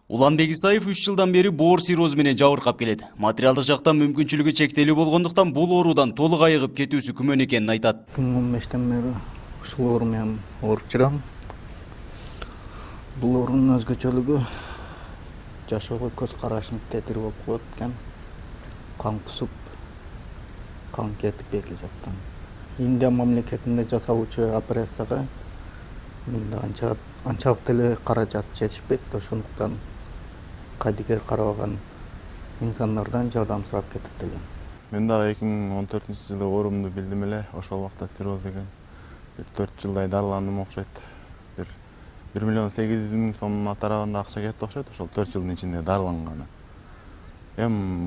Уланбек Исаев 3 жылдан бери боор сиррозу менен жабыркап келет. Материалдык жактан мүмкүнчүлүгү чектелүү болгондуктан бул оорудан толук айыгып кетүүсү күмөн экенин айтат. 2015-тен бери ушул оору менен ооруп жүрөм. Бул оорунун өзгөчөлүгү жашоого көз карашым тетир болуп коет экен. Кан кусуп, кан кетип эки жактан. Индия мамлекетинде жасалуучу операцияга менде анчалык деле каражат жетишпейт, ошондуктан кайдыгер карабаган инсандардан жардам сурап кетип элем. Мен дагы 2014-жылы оорумду билдим эле, ошол убакта цирроз деген. 4 жылдай дарыландым окшойт. 1,8 миллион сомдун атарабында акча кетти окшойт, ошол 4 жылдын ичинде дарыланганы.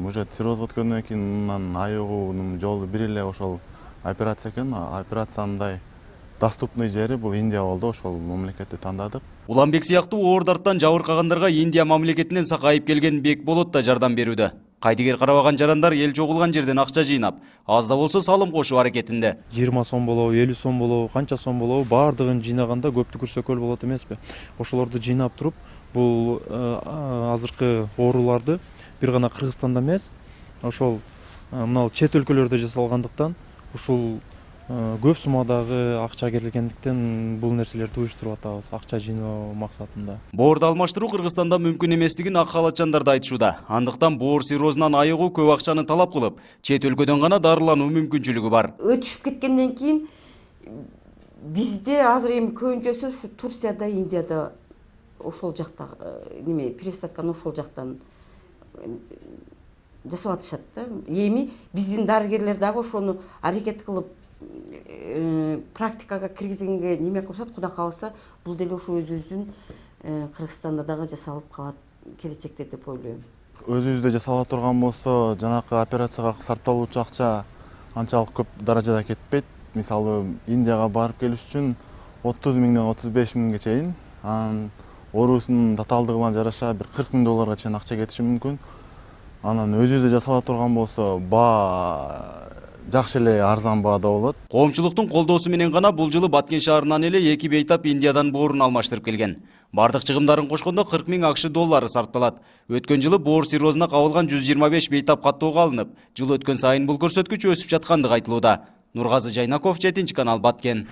Уже цирроз өткөндөн кийин мындан айыгуунун жолу бир эле ошол операция экен. Операцияндай доступный жери бул Индия болду, ошол мамлекетти тандадык. Уланбек сыяктуу оордардан жабыркагандарга Индия мамлекетинен сакайып келген Бекболот да жардам берүүдө. Кайдыгер карабаган жарандар эл чогулган жерден акча жыйнап, аз да болсо салым кошуу аракетинде. 20 сом болобу, 50 сом болобу, канча сом болобу, баардыгын жыйнаганда көптү көрсөкөл болот эмеспи? Ошолорду жыйнап туруп, бул азыркы ооруларды бир гана Кыргызстанда эмес, ошол мына чет өлкөлөрдө жасалгандыктан ушул көп суммадагы акча келгендиктен бул нерселерди уюштуруп атабыз, акча жыйноо максатында. Боорду алмаштыруу Кыргызстанда мүмкүн эместигин ак халатчандар да айтышууда. Андыктан боор сиррозунан айыгуу көп акчаны талап кылып, чет өлкөдөн гана дарылануу мүмкүнчүлүгү бар. Өтүшүп кеткенден кийин бизде азыр эми көбүнчөсү ушу Турцияда, Индияда ошол жакта пересадканы ошол жактан жасап атышат да. Эми биздин дарыгерлер дагы ошону аракет кылып практикага киргизгенге неме кылышат. Кудай кааласа, бул деле ошо өзүбүздүн Кыргызстанда дагы жасалып калат келечекте деп ойлойм. Өзүбүздө жасала турган болсо, жанакы операцияга сарпталуучу акча анчалык көп даражада кетпейт. Мисалы, Индияга барып келиш үчүн 30 миңден 35 миңге чейин, анан оорусунун татаалдыгына жараша бир 40 миң долларга чейин акча кетиши мүмкүн. Анан өзүбүздө жасала турган болсо, жакшы эле арзан баада болот. Коомчулуктун колдоосу менен гана бул жылы Баткен шаарынан эле 2 бейтап Индиядан боорун алмаштырып келген. Бардык чыгымдарын кошкондо 40 миң акш доллары сарпталат. Өткөн жылы боор сиррозуна кабылган 125 бейтап каттоого алынып, жыл өткөн сайын бул көрсөткүч өсүп жаткандыгы айтылууда. Нургазы Жайнаков, 7 канал, Баткен.